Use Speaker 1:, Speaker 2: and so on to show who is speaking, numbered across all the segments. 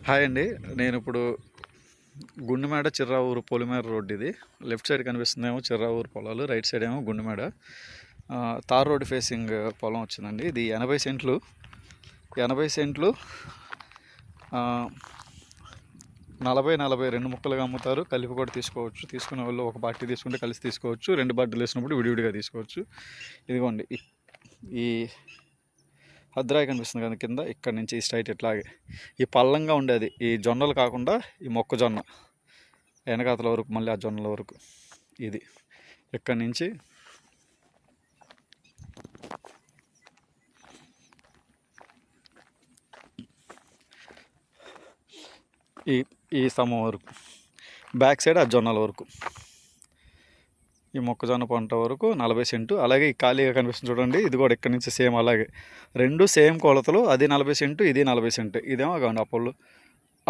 Speaker 1: Hi అండి. నేను ఇప్పుడు గుండుమేడ చిర్రావూరు పొలిమేర రోడ్. ఇది లెఫ్ట్ సైడ్ కనిపిస్తుందేమో చిర్రావూరు పొలాలు, రైట్ సైడ్ ఏమో గుండుమేడ. తార్ రోడ్ ఫేసింగ్ పొలం వచ్చిందండి. ఇది 80 సెంట్లు. 80 సెంట్లు 40 రెండు ముక్కలుగా అమ్ముతారు. కలిపి కూడా తీసుకోవచ్చు. తీసుకునే వాళ్ళు ఒక బాటి తీసుకుంటే కలిసి తీసుకోవచ్చు. 2 బాటిలు వేసినప్పుడు విడివిడిగా తీసుకోవచ్చు. ఇదిగోండి, ఈ హద్రాయి కనిపిస్తుంది కదా కింద, ఇక్కడ నుంచి ఈ స్ట్రైట్ ఇట్లాగే ఈ పల్లంగా ఉండేది ఈ జొన్నలు కాకుండా ఈ మొక్కజొన్న వెనకాతల వరకు, మళ్ళీ ఆ జొన్నల వరకు. ఇది ఇక్కడి నుంచి ఈ ఈ స్తంభం వరకు, బ్యాక్ సైడ్ ఆ జొన్నల వరకు, ఈ మొక్కజొన్న పంట వరకు 40 సెంటు. అలాగే ఈ ఖాళీగా కనిపిస్తుంది చూడండి, ఇది కూడా ఇక్కడ నుంచి సేమ్ అలాగే, రెండు సేమ్ కొలతలు. అది 40 సెంటు, ఇది 40 సెంటు. ఇదేమో కావండి ఆ పళ్ళు,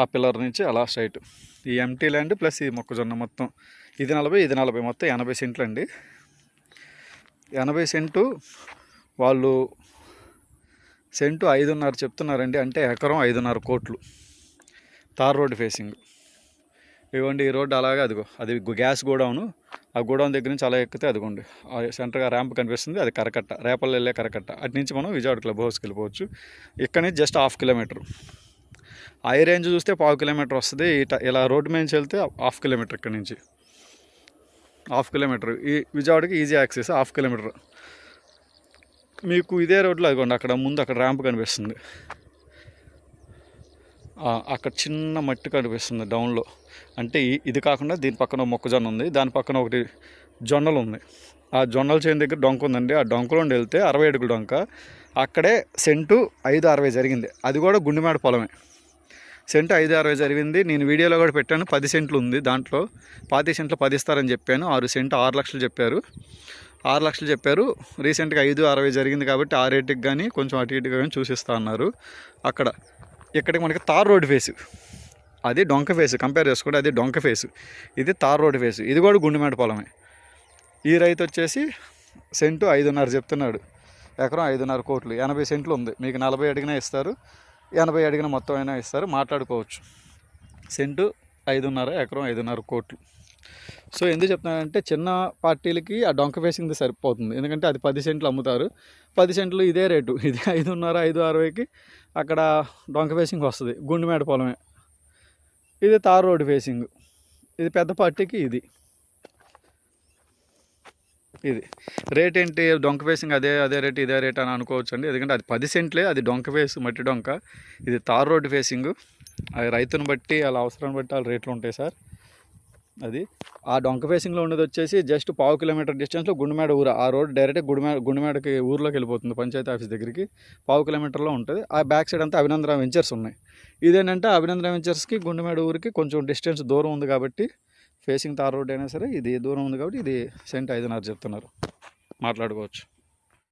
Speaker 1: ఆ పిల్లర్ నుంచి అలా స్ట్రైట్. ఈ ఎంటీ ల్యాండ్ ప్లస్ ఈ మొక్కజొన్న మొత్తం ఇది 40, ఇది 40, మొత్తం 80 సెంట్లు అండి. 80 సెంటు వాళ్ళు సెంటు 5.5 చెప్తున్నారండి. అంటే ఎకరం 5.5 కోట్లు. Tar road facing. ఇవ్వండి, ఈ రోడ్డు అలాగే అదిగో, అది గ్యాస్ గోడౌను. ఆ గోడౌన్ దగ్గర నుంచి అలా ఎక్కితే అదిగోండి సెంటర్గా ర్యాంప్ కనిపిస్తుంది, అది కరకట్ట, రేపల్లో వెళ్ళే కరకట్ట. అటు నుంచి మనం విజయవాడ క్లబ్ హౌస్కి వెళ్ళిపోవచ్చు. ఇక్కడ నుంచి జస్ట్ 1/2 కిలోమీటర్. హై రేంజ్ చూస్తే 1/4 కిలోమీటర్ వస్తుంది. ఇలా రోడ్డు మీద నుంచి వెళ్తే 1/2 కిలోమీటర్. ఇక్కడ నుంచి 1/2 కిలోమీటర్. ఈ విజయవాడకి ఈజీ యాక్సెస్ 1/2 కిలోమీటర్. మీకు ఇదే రోడ్లో అదిగోండి, అక్కడ ముందు అక్కడ ర్యాంప్ కనిపిస్తుంది, అక్కడ చిన్న మట్టి కనిపిస్తుంది డౌన్లో. అంటే ఇది కాకుండా దీని పక్కన మొక్కజొన్న ఉంది, దాని పక్కన ఒకటి జొన్నలు ఉంది. ఆ జొన్నల చేను దగ్గర డొంక ఉందండి. ఆ డొంకలో వెళ్తే 60 అడుగుల డొంక. అక్కడే సెంటు 5.60 జరిగింది. అది కూడా గుండుమేడ పొలమే. సెంటు 5.60 జరిగింది. నేను వీడియోలో కూడా పెట్టాను. 10 సెంట్లు ఉంది దాంట్లో. 25 సెంట్లు 10 ఇస్తారని చెప్పాను. 6 సెంటు 6 లక్షలు చెప్పారు. 6 లక్షలు చెప్పారు. రీసెంట్గా 5.60 జరిగింది కాబట్టి ఆ రేటుకి కానీ కొంచెం అటు ఇటుగా కానీ చూసిస్తా అన్నారు. అక్కడ ఇక్కడికి మనకి తార్ రోడ్ ఫేసు, అది డొంక ఫేసు. కంపేర్ చేసుకుంటే అది డొంక ఫేసు, ఇది తార్ రోడ్ ఫేసు. ఇది కూడా గుండుమేడ పొలమే. ఈ రైతు వచ్చేసి సెంటు 5.5 చెప్తున్నాడు. ఎకరం 5.5 కోట్లు. 80 సెంట్లు ఉంది. మీకు 40 అడిగినా ఇస్తారు, 80 అడిగిన మొత్తం అయినా ఇస్తారు, మాట్లాడుకోవచ్చు. సెంటు 5.5, ఎకరం 5.5 కోట్లు. సో ఎందుకు చెప్తున్నానంటే చిన్న పార్టీలకి ఆ డొంక ఫేసింగ్ది సరిపోతుంది. ఎందుకంటే అది 10 సెంట్లు అమ్ముతారు. 10 సెంట్లు ఇదే రేటు. ఇది 5.5, 5.60కి అక్కడ డొంక ఫేసింగ్ వస్తుంది. గుండుమేడ పొలమే. ఇది తార్ రోడ్ ఫేసింగ్. ఇది పెద్ద పార్టీకి ఇది రేట్ ఏంటి? డొంక ఫేసింగ్ అదే రేట్, ఇదే రేట్ అని అనుకోవచ్చు అండి. ఎందుకంటే అది 10 సెంట్లే, అది డొంక ఫేస్, మట్టి డొంక. ఇది తార్ రోడ్ ఫేసింగ్. అది రైతుని బట్టి, వాళ్ళ అవసరాన్ని బట్టి వాళ్ళ రేట్లు ఉంటాయి సార్. అది ఆ డొంక ఫేసింగ్లో ఉన్నది వచ్చేసి జస్ట్ 1/4 కిలోమీటర్ డిస్టెన్స్లో గుండుమేడ ఊరు. ఆ రోడ్ డైరెక్ట్ గుండుమేడకి ఊర్లోకి వెళ్ళిపోతుంది, పంచాయతీ ఆఫీస్ దగ్గరికి. 1/4 కిలోమీటర్లో ఉంటుంది. ఆ బ్యాక్ సైడ్ అంతా అభినందన వెంచర్స్ ఉన్నాయి. ఇదేంటంటే అభినందన వెంచర్స్కి గుండుమేడ ఊరికి కొంచెం డిస్టెన్స్ దూరం ఉంది కాబట్టి, ఫేసింగ్ తార్ రోడ్ అయినా సరే ఇది దూరం ఉంది కాబట్టి ఇది సెంటు 5.5 చెప్తున్నారు, మాట్లాడుకోవచ్చు.